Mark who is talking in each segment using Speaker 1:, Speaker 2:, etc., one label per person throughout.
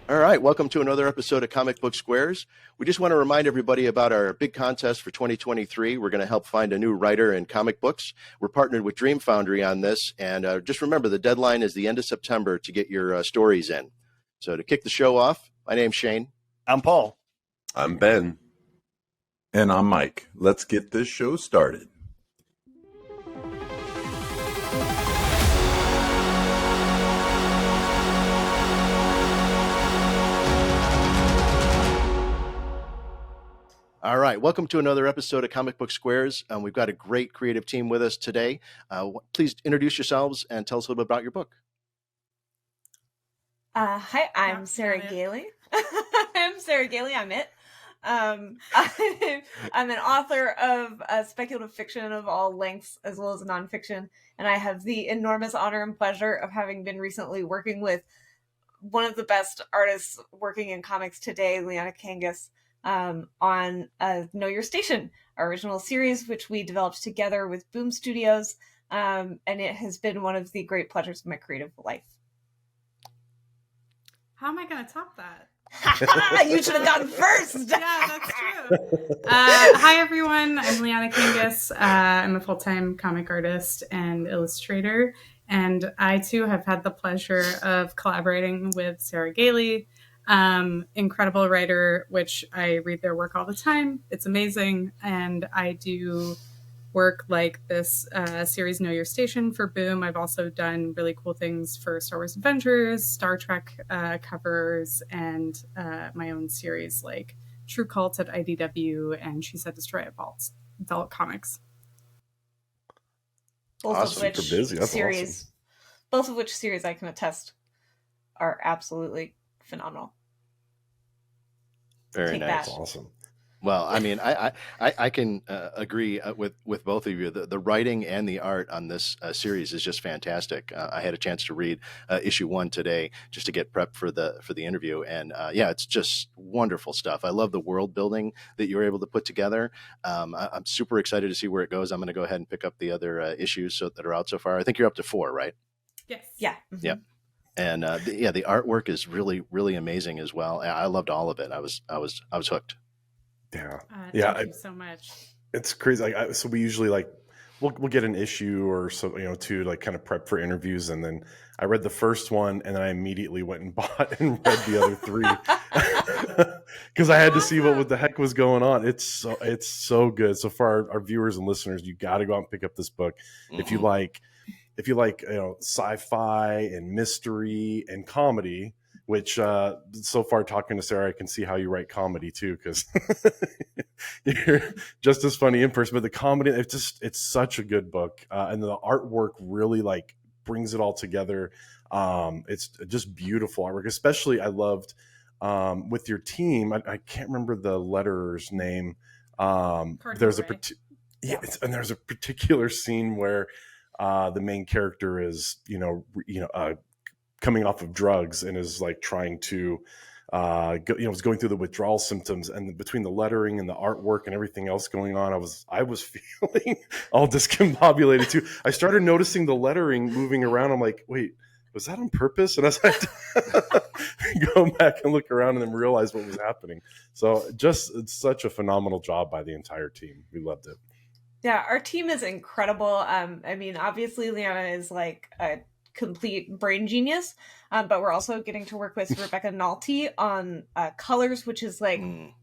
Speaker 1: All right, welcome to another episode of Comic Book Squares. We just want to remind everybody about our big contest for 2023. We're going to help find a new writer in comic books. We're partnered with Dream Foundry on this, and just remember the deadline is the end of September to get your stories in. So to kick the show off, my name's Shane.
Speaker 2: I'm Paul.
Speaker 3: I'm Ben.
Speaker 4: And I'm Mike. Let's get this show started.
Speaker 1: All right, welcome to another episode of Comic Book Squares. We've got a great creative team with us today. Please introduce yourselves and tell us a little bit about your book.
Speaker 5: Hi, I'm Sarah Gailey. I'm Sarah Gailey. I'm it. I'm an author of speculative fiction of all lengths as well as nonfiction, and I have the enormous honor and pleasure of having been recently working with one of the best artists working in comics today, Liana Kangas, on Know Your Station, our original series, which we developed together with Boom Studios, and it has been one of the great pleasures of my creative life.
Speaker 6: How am I going to top that?
Speaker 5: You should have gone first.
Speaker 6: Yeah, that's true. Hi, everyone. I'm Liana Kangas. I'm a full-time comic artist and illustrator, and I, too, have had the pleasure of collaborating with Sarah Gailey, incredible writer, which I read their work all the time. It's amazing. And I do work like this series Know Your Station for Boom. I've also done really cool things for Star Wars Adventures, Star Trek covers, and my own series like True Cult at IDW and She Said Destroy at Vault Comics.
Speaker 5: Both
Speaker 3: Awesome.
Speaker 5: of which
Speaker 3: Super busy. That's
Speaker 5: series,
Speaker 3: awesome.
Speaker 5: both of which series I can attest are absolutely phenomenal.
Speaker 1: Very
Speaker 5: Take
Speaker 1: nice.
Speaker 5: that.
Speaker 3: That's awesome.
Speaker 1: Well, I mean, I can agree with both of you. The writing and the art on this series is just fantastic. I had a chance to read issue 1 today just to get prepped for the interview, and yeah, it's just wonderful stuff. I love the world building that you were able to put together. I'm super excited to see where it goes. I'm going to go ahead and pick up the other issues that are out so far. I think you're up to 4, right?
Speaker 6: Yes.
Speaker 5: Yeah. Mm-hmm.
Speaker 1: Yep. And the artwork is really, really amazing as well. I loved all of it. I was hooked.
Speaker 3: Yeah.
Speaker 6: Thank you so much.
Speaker 3: It's crazy. So we usually we'll get an issue or so, to like kind of prep for interviews. And then I read the first one and then I immediately went and bought and read the other 3 because I had to see what the heck was going on. It's so good. So for our viewers and listeners, you got to go out and pick up this book. Mm-hmm. If you like sci-fi and mystery and comedy, which so far talking to Sarah, I can see how you write comedy too, because you're just as funny in person. But the comedy, it's such a good book, and the artwork really brings it all together. It's just beautiful artwork. Especially, I loved with your team. I can't remember the letterer's name. There's a particular scene where the main character is coming off of drugs and is trying to was going through the withdrawal symptoms, and between the lettering and the artwork and everything else going on, I was feeling all discombobulated too. I started noticing the lettering moving around. I'm like, wait, was that on purpose? And I had to go back and look around and then realize what was happening. So it's such a phenomenal job by the entire team. We loved it.
Speaker 5: Yeah, our team is incredible. I mean, obviously Liana is like a complete brain genius, but we're also getting to work with Rebecca Nalty on colors, which is I don't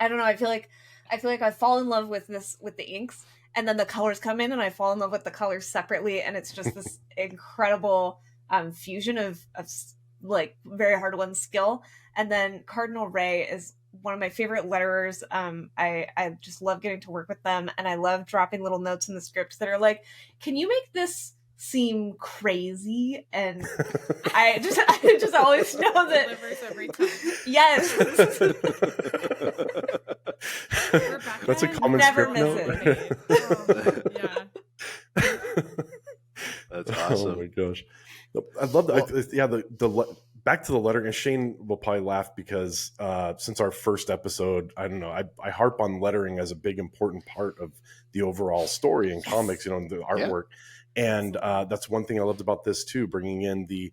Speaker 5: know, I feel like I fall in love with the inks, and then the colors come in and I fall in love with the colors separately, and it's just this incredible fusion of very hard won skill. And then Cardinal Ray is one of my favorite letterers. I just love getting to work with them, and I love dropping little notes in the script that are like, can you make this seem crazy? And I just always know that
Speaker 6: Delivers every time.
Speaker 5: yes.
Speaker 3: That's a common
Speaker 5: never
Speaker 3: script
Speaker 5: misses.
Speaker 3: note.
Speaker 6: Yeah.
Speaker 1: That's awesome.
Speaker 3: Oh my gosh, I love that. The back to the letter, and Shane will probably laugh because since our first episode, I don't know, I harp on lettering as a big important part of the overall story in comics, the artwork. Yeah. And that's one thing I loved about this too, bringing in the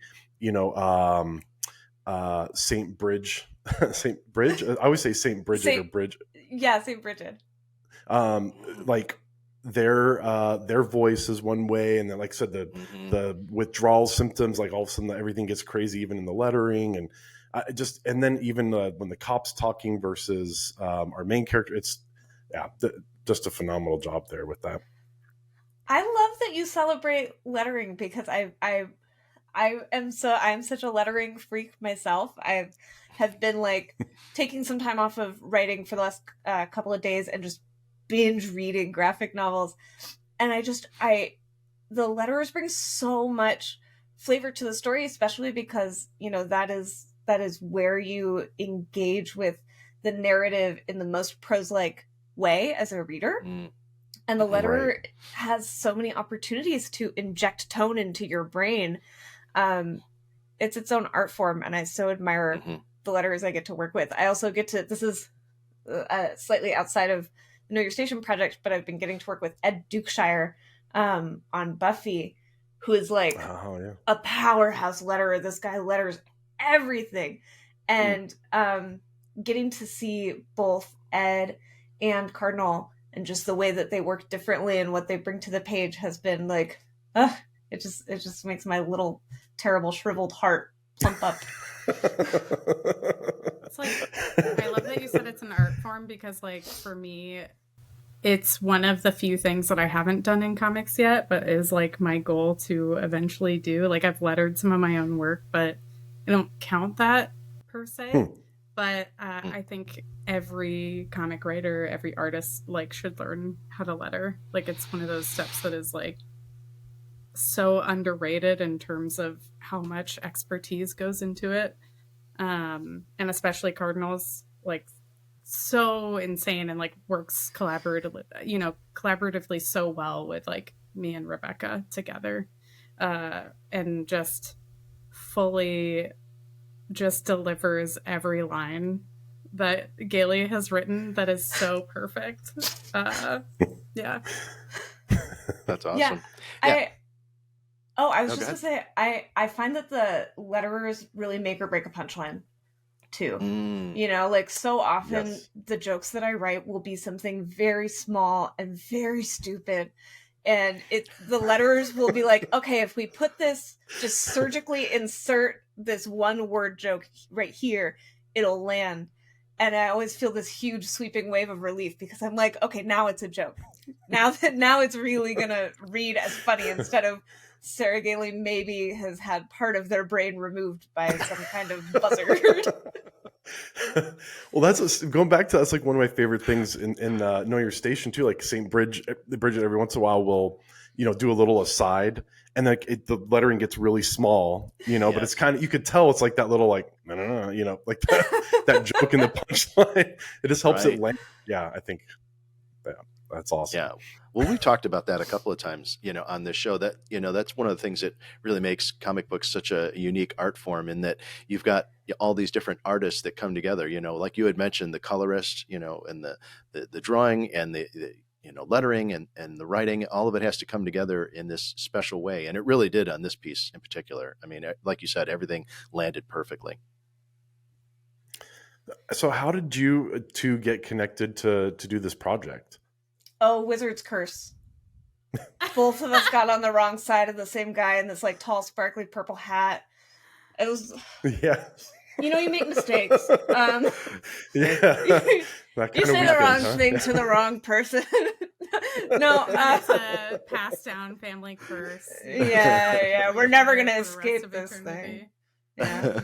Speaker 3: Saint Bridge, Saint Bridge. I always say Saint Bridget or Bridge.
Speaker 5: Yeah, Saint Bridget.
Speaker 3: Like their voice is one way, and then like I said, the withdrawal symptoms, like all of a sudden everything gets crazy, even in the lettering, and and then even when the cops talking versus our main character, it's just a phenomenal job there with that.
Speaker 5: I love that you celebrate lettering because I am such a lettering freak myself. I have been like taking some time off of writing for the last couple of days and just binge reading graphic novels, and the letterers bring so much flavor to the story, especially because that is where you engage with the narrative in the most prose-like way as a reader. And the letterer has so many opportunities to inject tone into your brain. It's its own art form, and I so admire the letterers I get to work with. I also get to, this is slightly outside of the Know Your Station project, but I've been getting to work with Ed Dukeshire on Buffy, who is like a powerhouse letterer. This guy letters everything. And getting to see both Ed and Cardinal and just the way that they work differently and what they bring to the page has been like, it just makes my little terrible shriveled heart plump up.
Speaker 6: It's like, I love that you said it's an art form, because like for me, it's one of the few things that I haven't done in comics yet, but is like my goal to eventually do. Like I've lettered some of my own work, but I don't count that per se. But I think every comic writer, every artist, like should learn how to letter. Like it's one of those steps that is like so underrated in terms of how much expertise goes into it. And especially Cardinal's like so insane and like works collaboratively so well with like me and Rebecca together, and just fully just delivers every line that Gailey has written that is so perfect. Yeah.
Speaker 1: That's awesome.
Speaker 5: Yeah.
Speaker 1: Yeah.
Speaker 5: I was just going to say, I find that the letterers really make or break a punchline too. Like so often the jokes that I write will be something very small and very stupid. And the letterers will be like, okay, if we put this, just surgically insert this one word joke right here, it'll land. And I always feel this huge sweeping wave of relief because I'm like, okay, now it's a joke. Now it's really gonna read as funny instead of Sarah Gailey maybe has had part of their brain removed by some kind of buzzard.
Speaker 3: Well, going back to that's like one of my favorite things in Know Your Station too. Like Saint Bridget every once in a while will do a little aside, and like the lettering gets really small, but it's kind of, you could tell it's like that little like no, like that joke in the punchline. It just helps it land. Yeah, I think that's awesome.
Speaker 1: Yeah. Well, we've talked about that a couple of times, on this show, that, that's one of the things that really makes comic books such a unique art form, in that you've got all these different artists that come together, like you had mentioned, the colorist, and the drawing and the lettering and the writing, all of it has to come together in this special way. And it really did on this piece in particular. I mean, like you said, everything landed perfectly.
Speaker 3: So how did you two get connected to do this project?
Speaker 5: Oh, Wizard's Curse. Both of us got on the wrong side of the same guy in this like tall, sparkly purple hat. It was, you make mistakes.
Speaker 3: You
Speaker 5: say the wrong thing to the wrong person. No,
Speaker 6: it's a passed down family curse.
Speaker 5: Yeah. We're never gonna escape this thing. Yeah.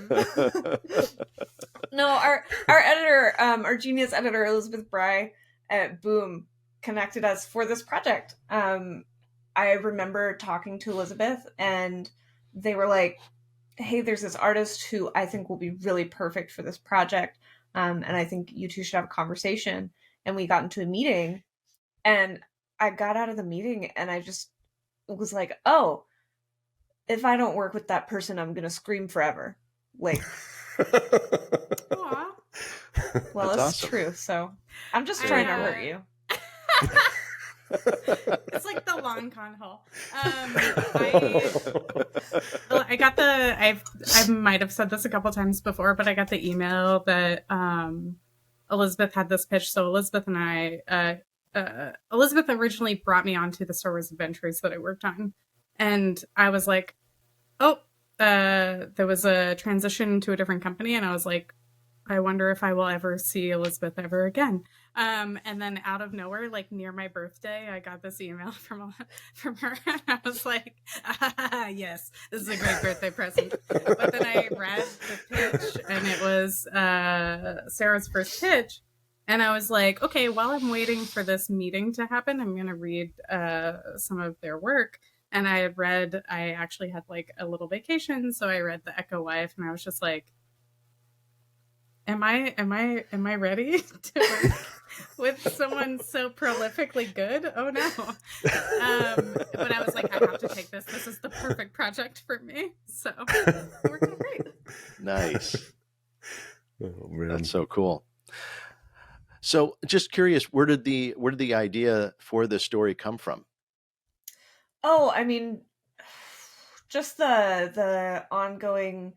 Speaker 5: No, our editor, our genius editor, Elizabeth Bry at Boom, connected us for this project. I remember talking to Elizabeth, and they were like, hey, there's this artist who I think will be really perfect for this project, and I think you two should have a conversation. And we got into a meeting, and I got out of the meeting and I just was like, oh, if I don't work with that person, I'm gonna scream forever. Like, well,
Speaker 1: That's
Speaker 5: it's
Speaker 1: awesome.
Speaker 5: true. So I'm just trying to hurt you.
Speaker 6: It's like the long con haul. I got I might have said this a couple times before, but I got the email that Elizabeth had this pitch. So Elizabeth and I, Elizabeth originally brought me onto the Star Wars Adventures that I worked on, and I was like, oh, there was a transition to a different company, and I was like, I wonder if I will ever see Elizabeth ever again. And then out of nowhere, like near my birthday, I got this email from her, and I was like, yes, this is a great birthday present. But then I read the pitch, and it was Sarah's first pitch, and I was like, okay, while I'm waiting for this meeting to happen, I'm going to read some of their work. And I actually had like a little vacation, so I read The Echo Wife, and I was just like, Am I ready to work with someone so prolifically good? Oh no. But I was like, I have to take this. This is the perfect project for me. So it worked out great.
Speaker 1: Nice.
Speaker 3: Oh man,
Speaker 1: That's so cool. So just curious, where did the idea for this story come from?
Speaker 5: Oh, I mean, just the ongoing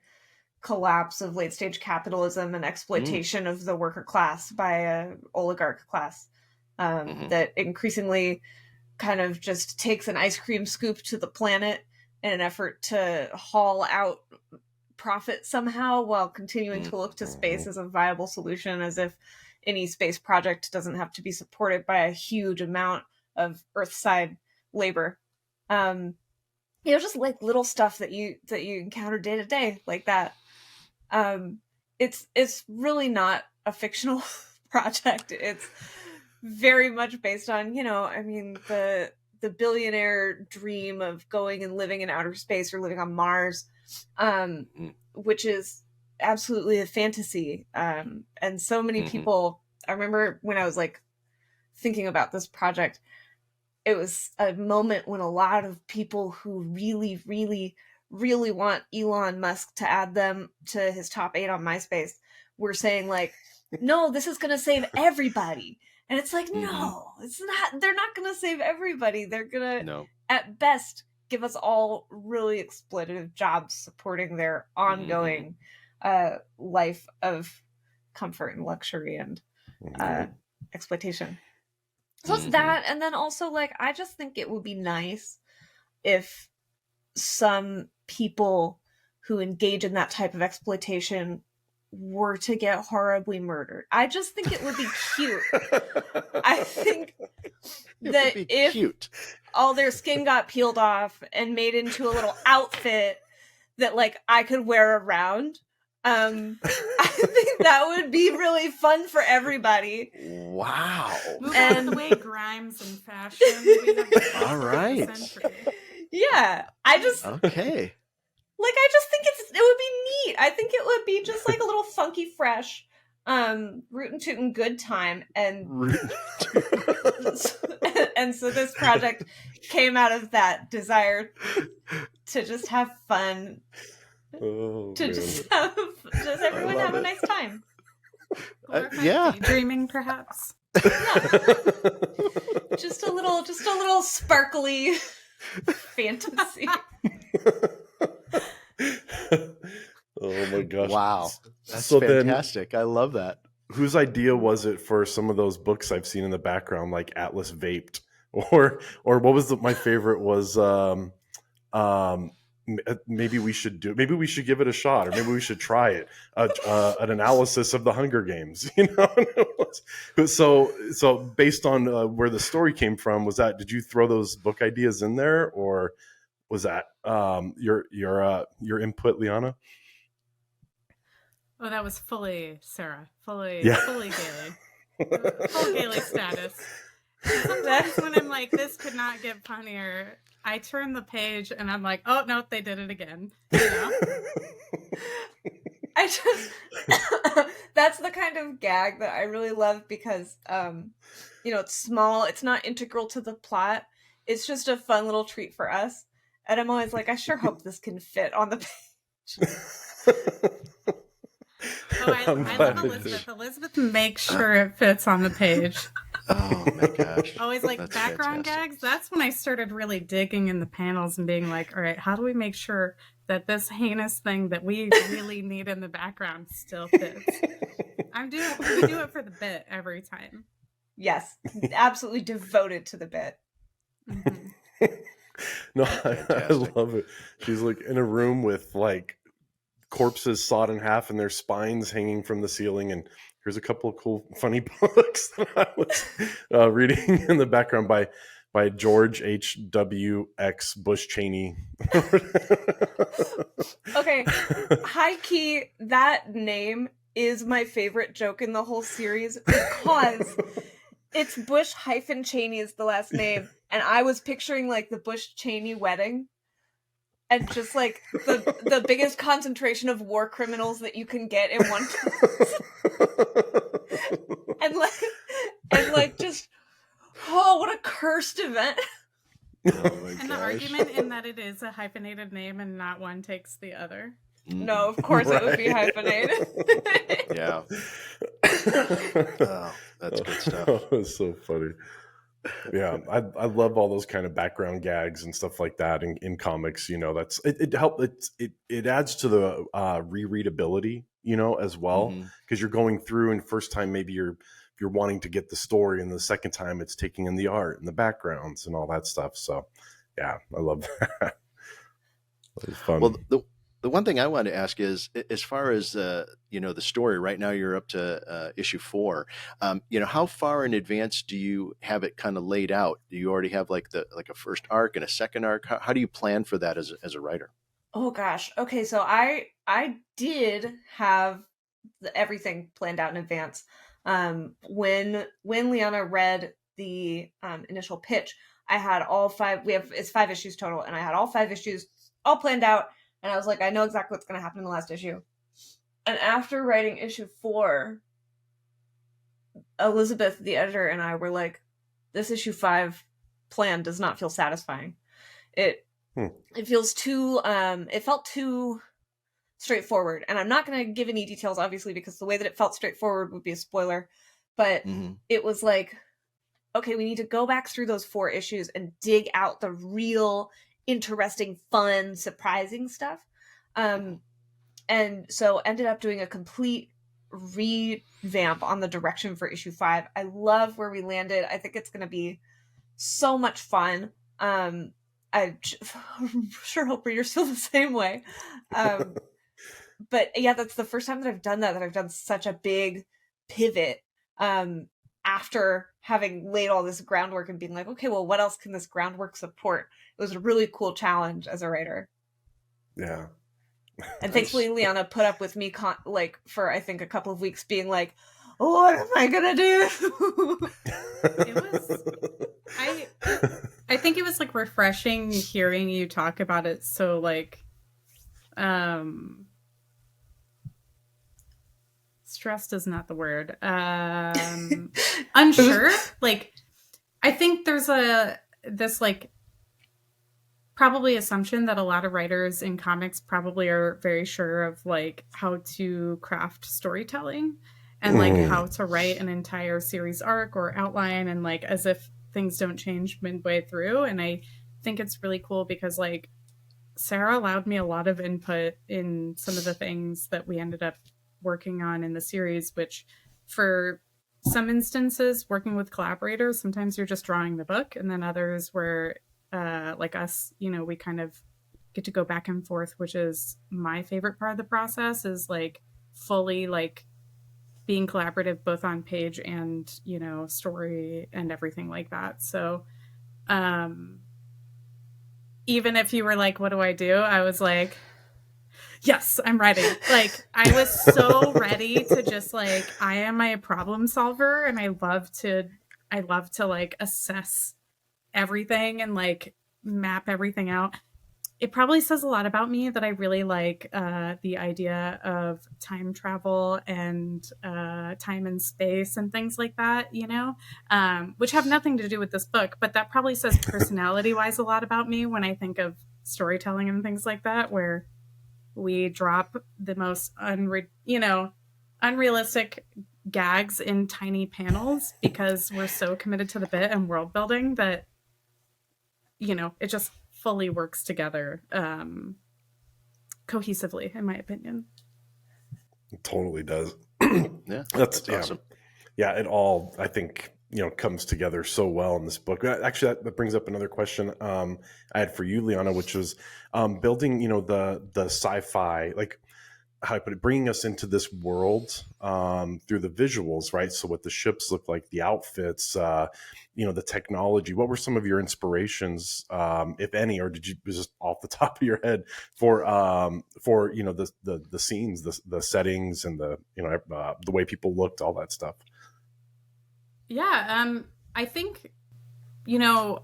Speaker 5: collapse of late stage capitalism and exploitation of the worker class by a oligarch class that increasingly kind of just takes an ice cream scoop to the planet in an effort to haul out profit somehow while continuing to look to space as a viable solution, as if any space project doesn't have to be supported by a huge amount of earthside labor. Just like little stuff that you encounter day to day like that. It's really not a fictional project. It's very much based on, the billionaire dream of going and living in outer space or living on Mars, which is absolutely a fantasy. And so many people, I remember when I was like thinking about this project, it was a moment when a lot of people who really, really, really want Elon Musk to add them to his top 8 on MySpace were saying like, no, this is going to save everybody. And it's like, no, it's not. They're not going to save everybody. They're going to, at best, give us all really exploitative jobs supporting their ongoing life of comfort and luxury and exploitation. So it's that. And then also, like, I just think it would be nice if some people who engage in that type of exploitation were to get horribly murdered. I just think it would be cute. I think that if all their skin got peeled off and made into a little outfit that like I could wear around, I think that would be really fun for everybody.
Speaker 1: Wow.
Speaker 6: Move out of the way, Grimes and fashion.
Speaker 1: All right.
Speaker 5: Yeah,
Speaker 1: okay.
Speaker 5: Like, I just think it would be neat. I think it would be just like a little funky, fresh, rootin' tootin' good time. And and so this project came out of that desire to just have fun. Just everyone have a nice time.
Speaker 1: Yeah.
Speaker 6: Dreaming, perhaps.
Speaker 5: Yeah. Just a little sparkly fantasy.
Speaker 3: Oh my gosh.
Speaker 1: Wow. That's
Speaker 3: So
Speaker 1: fantastic. I love that.
Speaker 3: Whose idea was it for some of those books I've seen in the background, like Atlas Vaped, or what was my favorite was maybe we should give it a shot, or maybe we should try it, an analysis of the Hunger Games, so based on where the story came from, did you throw those book ideas in there, or was that your input, Liana?
Speaker 6: Oh, that was fully Sarah. Fully Gailey. Full Gailey status. And sometimes when I'm like, this could not get funnier, I turn the page and I'm like, oh, no, they did it again.
Speaker 5: That's the kind of gag that I really love because, it's small. It's not integral to the plot. It's just a fun little treat for us. And I'm always like, I sure hope this can fit on the page.
Speaker 6: Oh, I love Elizabeth. Elizabeth makes sure it fits on the page.
Speaker 1: Oh my gosh.
Speaker 6: Always like
Speaker 1: That's
Speaker 6: background
Speaker 1: fantastic.
Speaker 6: gags. That's when I started really digging in the panels and being like, all right, how do we make sure that this heinous thing that we really need in the background still fits? We do it for the bit every time.
Speaker 5: Yes, absolutely devoted to the bit.
Speaker 6: Mm-hmm.
Speaker 3: No, I love it. She's like in a room with like corpses sawed in half and their spines hanging from the ceiling, and here's a couple of cool funny books that I was reading in the background by George H.W.X. Bush Cheney.
Speaker 5: Okay, high key, that name is my favorite joke in the whole series because it's Bush hyphen Cheney is the last name, and I was picturing like the Bush Cheney wedding, and just like the biggest concentration of war criminals that you can get in one place, and like just what a cursed event.
Speaker 1: Oh my
Speaker 6: And the argument in that it is a hyphenated name and not one takes the other.
Speaker 5: No, of course it would be hyphenated.
Speaker 1: Yeah. Oh, that's good stuff.
Speaker 3: That was so funny. Yeah, I love all those kind of background gags and stuff like that in comics. You know, that's it adds to the rereadability, you know, as well, because you're going through, and first time maybe you're wanting to get the story, and the second time it's taking in the art and the backgrounds and all that stuff. So yeah, I love that. It was fun.
Speaker 1: Well, the one thing I wanted to ask is, as far as you know, the story right now, you're up to issue 4. You know, how far in advance do you have it kind of laid out? Do you already have like a first arc and a second arc? How do you plan for that as a writer?
Speaker 5: Oh gosh. Okay, so I did have everything planned out in advance. When Liana read the initial pitch, I had all 5. It's 5 issues total, and I had all 5 issues all planned out. And I was like, I know exactly what's going to happen in the last issue. And after writing issue 4, Elizabeth, the editor, and I were like, this issue 5 plan does not feel satisfying. It feels too, it felt too straightforward. And I'm not going to give any details, obviously, because the way that it felt straightforward would be a spoiler. But it was like, okay, we need to go back through those 4 issues and dig out the real interesting, fun, surprising stuff. And so ended up doing a complete revamp on the direction for issue 5. I love where we landed. I think it's going to be so much fun. I sure hope readers feel the same way. But yeah, that's the first time that I've done that I've done such a big pivot after having laid all this groundwork and being like, okay, well, what else can this groundwork support? It was a really cool challenge as a writer.
Speaker 3: Yeah.
Speaker 5: And thankfully, Liana put up with me for, I think, a couple of weeks being like, what am I going to do?
Speaker 6: It was, I think it was like refreshing hearing you talk about it. So like, stressed is not the word. Unsure. Like, I think there's this like probably assumption that a lot of writers in comics probably are very sure of like how to craft storytelling and like how to write an entire series arc or outline, and like as if things don't change midway through. And I think it's really cool because like Sarah allowed me a lot of input in some of the things that we ended up working on in the series, which for some instances, working with collaborators, sometimes you're just drawing the book, and then others where like us, you know, we kind of get to go back and forth, which is my favorite part of the process, is like fully like being collaborative both on page and, you know, story and everything like that. So even if you were like, what do? I was like, yes, I'm ready. Like, I was so ready to just like, I am a problem solver, and I love to like assess everything and like map everything out. It probably says a lot about me that I really like the idea of time travel and time and space and things like that, you know, which have nothing to do with this book, but that probably says personality-wise a lot about me when I think of storytelling and things like that, where we drop the most unrealistic gags in tiny panels because we're so committed to the bit and world building that, you know, it just fully works together cohesively, in my opinion.
Speaker 3: It totally does.
Speaker 1: Yeah,
Speaker 3: That's
Speaker 1: awesome.
Speaker 3: Yeah, it all, I think, you know, comes together so well in this book. Actually, that brings up another question I had for you, Liana, which was building, you know, the sci-fi, like how I put it, bringing us into this world through the visuals, right? So what the ships look like, the outfits, you know, the technology. What were some of your inspirations, if any, or did you just off the top of your head for you know, the scenes, the settings, and the, you know, the way people looked, all that stuff?
Speaker 6: Yeah, I think, you know,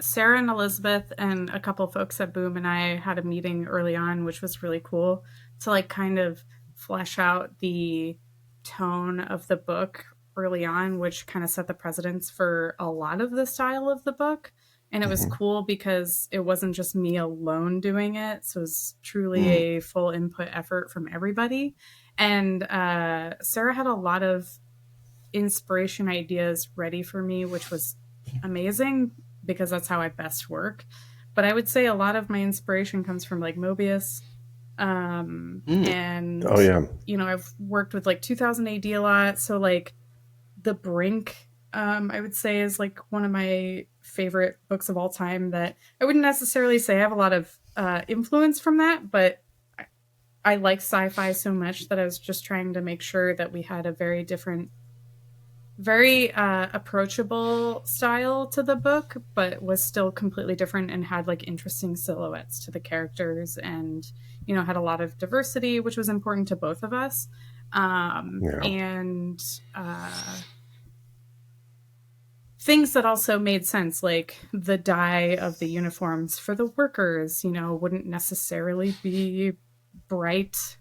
Speaker 6: Sarah and Elizabeth and a couple folks at Boom and I had a meeting early on, which was really cool to like kind of flesh out the tone of the book early on, which kind of set the precedence for a lot of the style of the book. And it was cool because it wasn't just me alone doing it. So it was truly a full input effort from everybody. And Sarah had a lot of inspiration ideas ready for me, which was amazing because that's how I best work. But I would say a lot of my inspiration comes from like Mobius. And
Speaker 3: Oh yeah,
Speaker 6: you know, I've worked with like 2000 AD a lot. So like The Brink, I would say is like one of my favorite books of all time that I wouldn't necessarily say I have a lot of influence from that, but I like sci-fi so much that I was just trying to make sure that we had a very different, very approachable style to the book, but was still completely different and had like interesting silhouettes to the characters, and you know, had a lot of diversity, which was important to both of us. And things that also made sense, like the dye of the uniforms for the workers, you know, wouldn't necessarily be bright,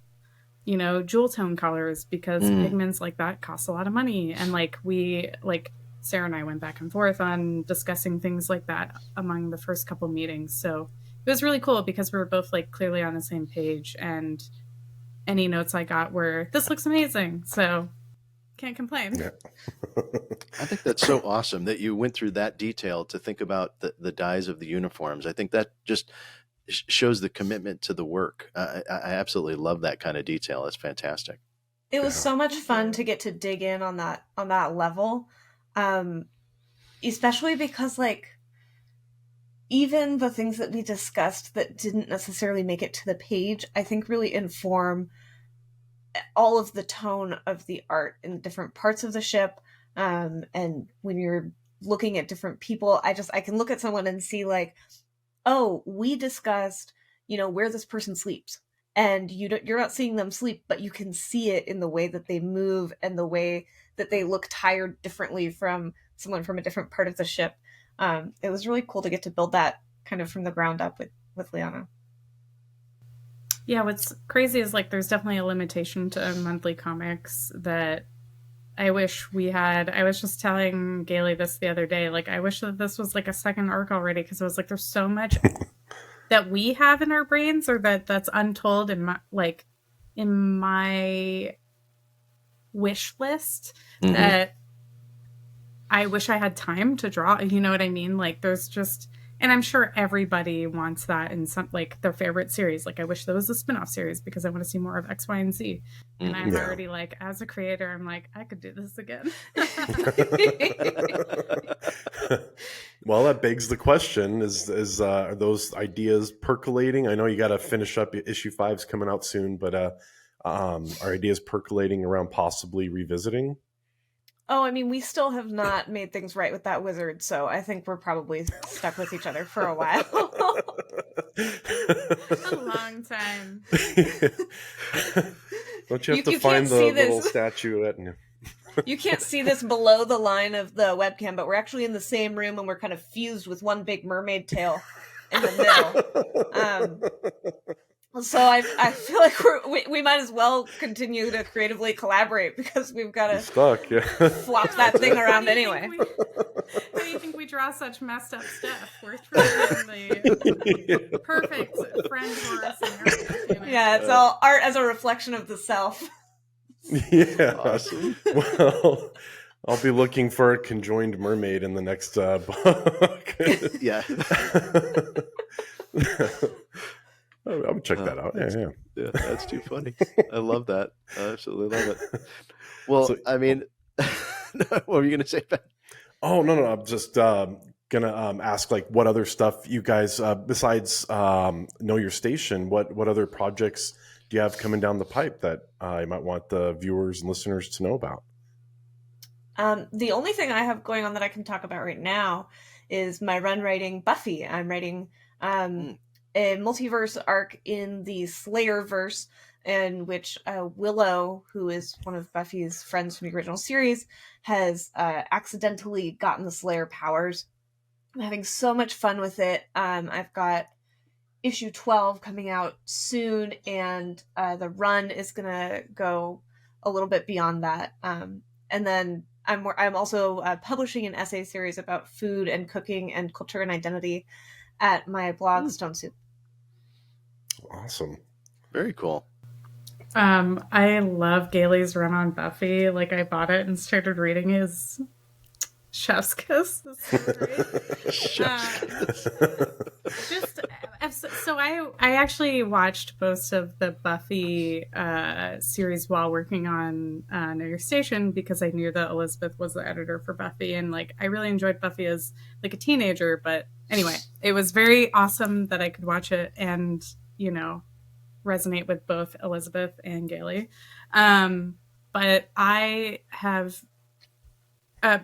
Speaker 6: you know, jewel tone colors because pigments like that cost a lot of money. And like Sarah and I went back and forth on discussing things like that among the first couple meetings. So it was really cool because we were both like clearly on the same page, and any notes I got were, this looks amazing. So can't complain.
Speaker 3: Yeah.
Speaker 1: I think that's so awesome that you went through that detail to think about the dyes of the uniforms. I think that just shows the commitment to the work. I absolutely love that kind of detail. It's fantastic.
Speaker 5: It was so much fun to get to dig in on that level, especially because like even the things that we discussed that didn't necessarily make it to the page, I think really inform all of the tone of the art in different parts of the ship. And when you're looking at different people, I can look at someone and see like, oh, we discussed, you know, where this person sleeps, and you're not seeing them sleep, but you can see it in the way that they move and the way that they look tired differently from someone from a different part of the ship. It was really cool to get to build that kind of from the ground up with Liana.
Speaker 6: Yeah, what's crazy is like there's definitely a limitation to monthly comics that I wish we had. I was just telling Gailey this the other day. Like, I wish that this was like a second arc already, because it was like there's so much that we have in our brains, or that's untold in my wish list that I wish I had time to draw. You know what I mean? Like, there's just, and I'm sure everybody wants that in some, like, their favorite series. Like, I wish there was a spin-off series because I want to see more of X, Y, and Z. And I'm already like, as a creator, I'm like, I could do this again.
Speaker 3: Well, that begs the question: is are those ideas percolating? I know you got to finish up. Issue 5's coming out soon, but are ideas percolating around possibly revisiting?
Speaker 5: Oh, I mean, we still have not made things right with that wizard, so I think we're probably stuck with each other for a while.
Speaker 6: A long time.
Speaker 3: Don't you have to
Speaker 5: You
Speaker 3: find
Speaker 5: can't
Speaker 3: the
Speaker 5: see this.
Speaker 3: little statuette?
Speaker 5: You can't see this below the line of the webcam, but we're actually in the same room, and we're kind of fused with one big mermaid tail in the middle. So I feel like we might as well continue to creatively collaborate, because we've got to
Speaker 3: Stuck, yeah.
Speaker 5: flop that thing around anyway.
Speaker 6: How do you think we draw such messed up stuff? We're truly the perfect friend for us.
Speaker 5: Yeah, it's all art as a reflection of the self.
Speaker 3: Yeah.
Speaker 1: Awesome.
Speaker 3: Well, I'll be looking for a conjoined mermaid in the next book.
Speaker 1: Yeah.
Speaker 3: I would check that out. Yeah.
Speaker 1: Yeah, that's too funny. I love that. I absolutely love it. Well,
Speaker 3: So,
Speaker 1: I mean, what were you going to say, Ben?
Speaker 3: oh no, I'm just gonna ask like what other stuff you guys besides Know Your Station. What other projects do you have coming down the pipe that you might want the viewers and listeners to know about?
Speaker 5: The only thing I have going on that I can talk about right now is my run writing Buffy. I'm writing a multiverse arc in the Slayerverse, in which Willow, who is one of Buffy's friends from the original series, has accidentally gotten the Slayer powers. I'm having so much fun with it. I've got issue 12 coming out soon, and the run is going to go a little bit beyond that. And then I'm also publishing an essay series about food and cooking and culture and identity at my blog, Stone Soup.
Speaker 3: Awesome.
Speaker 1: Very cool.
Speaker 6: I love Gailey's run on Buffy. Like, I bought it and started reading his Chef's Kiss. So I actually watched most of the Buffy series while working on Know Your Station, because I knew that Elizabeth was the editor for Buffy, and like I really enjoyed Buffy as like a teenager. But anyway, it was very awesome that I could watch it and, you know, resonate with both Elizabeth and Gailey. But I have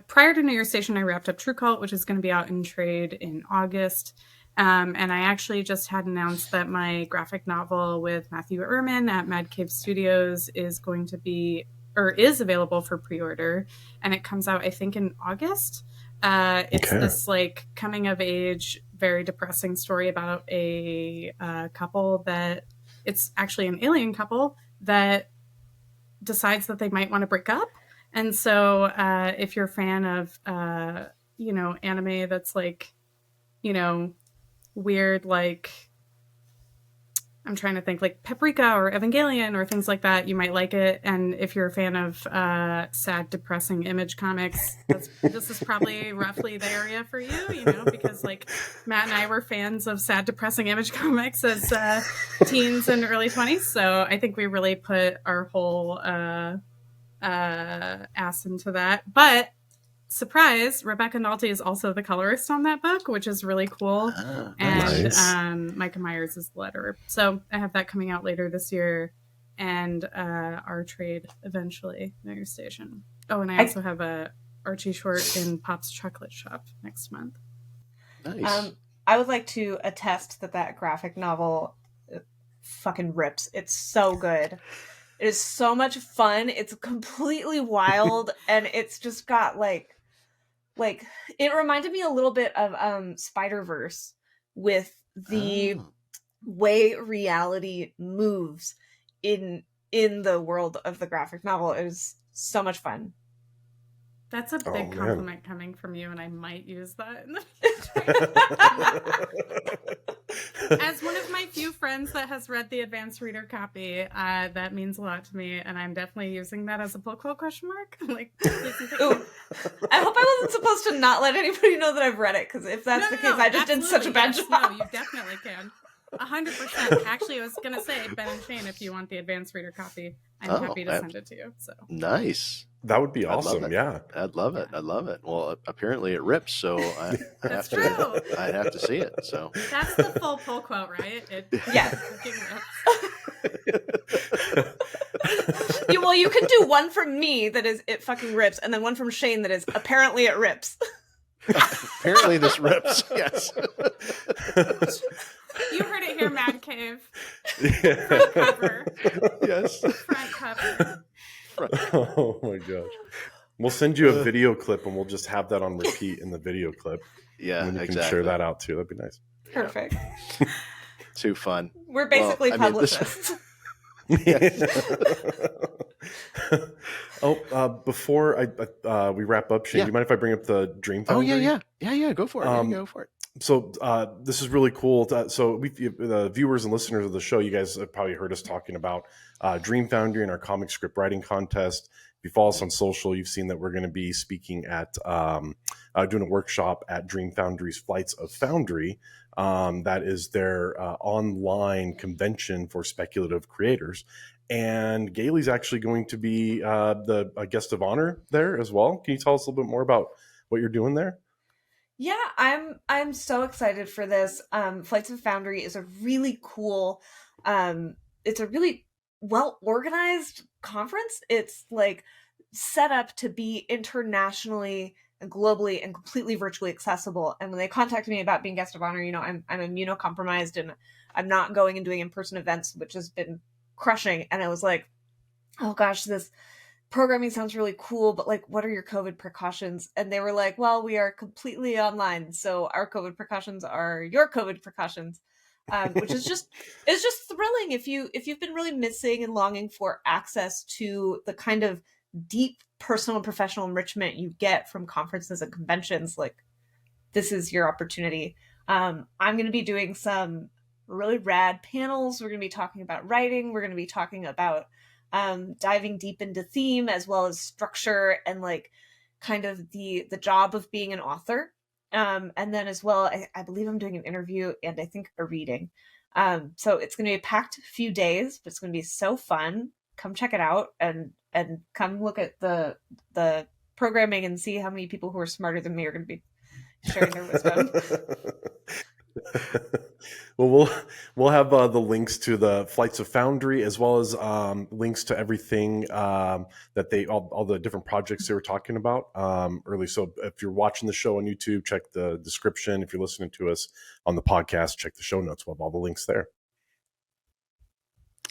Speaker 6: prior to Know Your Station, I wrapped up True Cult, which is going to be out in trade in August. And I actually just had announced that my graphic novel with Matthew Ehrman at Mad Cave Studios is going to be, or is available for pre-order. And it comes out, I think, in August. It's this like coming of age, very depressing story about a couple that, it's actually an alien couple that decides that they might want to break up. And so if you're a fan of, you know, anime that's like, you know, weird, like, I'm trying to think, like Paprika or Evangelion or things like that, you might like it. And if you're a fan of sad, depressing Image comics, this is probably roughly the area for you, you know, because like Matt and I were fans of sad, depressing Image comics as teens and early 20s. So I think we really put our whole ass into that. But surprise, Rebecca Nalty is also the colorist on that book, which is really cool. And
Speaker 3: nice.
Speaker 6: Micah Myers is the letterer. So I have that coming out later this year, and our trade eventually, Know Your Station. Oh, and I also have a Archie short in Pop's Chocolate Shop next month.
Speaker 1: Nice.
Speaker 5: I would like to attest that graphic novel fucking rips. It's so good. It is so much fun. It's completely wild, and it's just got like it reminded me a little bit of Spider-Verse with the way reality moves in the world of the graphic novel. It was so much fun.
Speaker 6: That's a big compliment coming from you, and I might use that in the future. As one of my few friends that has read the advanced reader copy, that means a lot to me, and I'm definitely using that as a pull quote question mark. Like, ooh,
Speaker 5: I hope I wasn't supposed to not let anybody know that I've read it, because if that's the case, I just did such a bad job.
Speaker 6: No, you definitely can. 100%. Actually, I was going to say, Ben and Shane, if you want the advanced reader copy, I'm happy to send it to you. So
Speaker 1: nice.
Speaker 3: That would be awesome. Yeah,
Speaker 1: I'd love it. I love it. Well, apparently it rips, so I have to. I'd have to see it. So
Speaker 6: that's the full pull quote, right?
Speaker 5: Yeah. Well, you can do one from me that is it fucking rips, and then one from Shane that is apparently it rips.
Speaker 1: Apparently this rips. Yes.
Speaker 6: You heard it here, Mad Cave.
Speaker 3: Yeah.
Speaker 6: Front cover.
Speaker 1: Yes.
Speaker 6: Front cover.
Speaker 3: Oh my gosh. We'll send you a video clip, and we'll just have that on repeat in the video clip.
Speaker 1: Yeah,
Speaker 3: and you
Speaker 1: exactly.
Speaker 3: can share that out too. That'd be nice.
Speaker 5: Perfect.
Speaker 1: Too fun.
Speaker 5: We're basically publicists.
Speaker 3: Before we wrap up, Shane, do you mind if I bring up the Dream
Speaker 1: Oh
Speaker 3: Foundry?
Speaker 1: yeah. Go for it. Go for it.
Speaker 3: So this is really cool. So the viewers and listeners of the show, you guys have probably heard us talking about Dream Foundry and our comic script writing contest. If you follow us on social, you've seen that we're going to be speaking at doing a workshop at Dream Foundry's Flights of Foundry. That is their online convention for speculative creators. And Gailey's actually going to be a guest of honor there as well. Can you tell us a little bit more about what you're doing there?
Speaker 5: Yeah, I'm so excited for this. Flights of Foundry is a really cool, it's a really well organized conference. It's like set up to be internationally and globally and completely virtually accessible. And when they contacted me about being guest of honor, I'm immunocompromised and I'm not going and doing in-person events, which has been crushing. And I was like, oh gosh, this programming sounds really cool, but like, what are your COVID precautions? And they were like, well, we are completely online, so our COVID precautions are your COVID precautions, which is just thrilling. If you've been really missing and longing for access to the kind of deep personal and professional enrichment you get from conferences and conventions, like this is your opportunity. I'm going to be doing some really rad panels. We're going to be talking about writing. We're going to be talking about diving deep into theme as well as structure and like kind of the job of being an author. And then as well, I believe I'm doing an interview and I think a reading. So it's going to be a packed few days, but it's going to be so fun. Come check it out and come look at the programming and see how many people who are smarter than me are going to be sharing their wisdom.
Speaker 3: Well, we'll have the links to the Flights of Foundry as well as links to everything that all the different projects they were talking about early. So if you're watching the show on YouTube, check the description. If you're listening to us on the podcast, check the show notes. We'll have all the links there.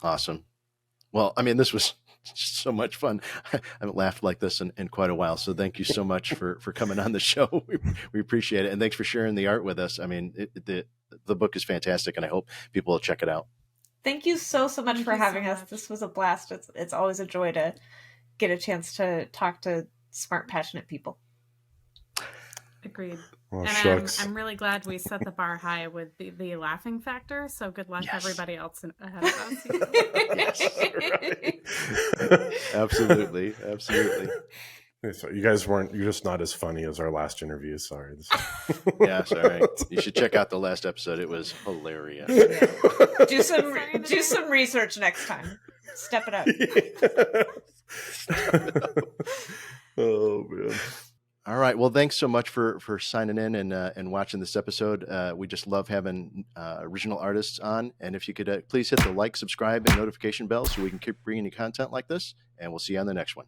Speaker 1: Awesome. Well, I mean, this was so much fun. I haven't laughed like this in quite a while. So thank you so much for coming on the show. We appreciate it. And thanks for sharing the art with us. I mean, the book is fantastic and I hope people will check it out.
Speaker 5: Thank you so much for having us. This was a blast. It's always a joy to get a chance to talk to smart, passionate people.
Speaker 6: Agreed.
Speaker 3: Well,
Speaker 6: and I'm really glad we set the bar high with the laughing factor. So good luck, everybody else ahead of us.
Speaker 1: Yes, absolutely.
Speaker 3: So you're just not as funny as our last interview. Sorry.
Speaker 1: Yeah, sorry. You should check out the last episode. It was hilarious.
Speaker 5: Do some research next time. Step it up.
Speaker 3: Oh man.
Speaker 1: All right. Well, thanks so much for signing in and watching this episode. We just love having original artists on. And if you could please hit the like, subscribe, and notification bell so we can keep bringing you content like this. And we'll see you on the next one.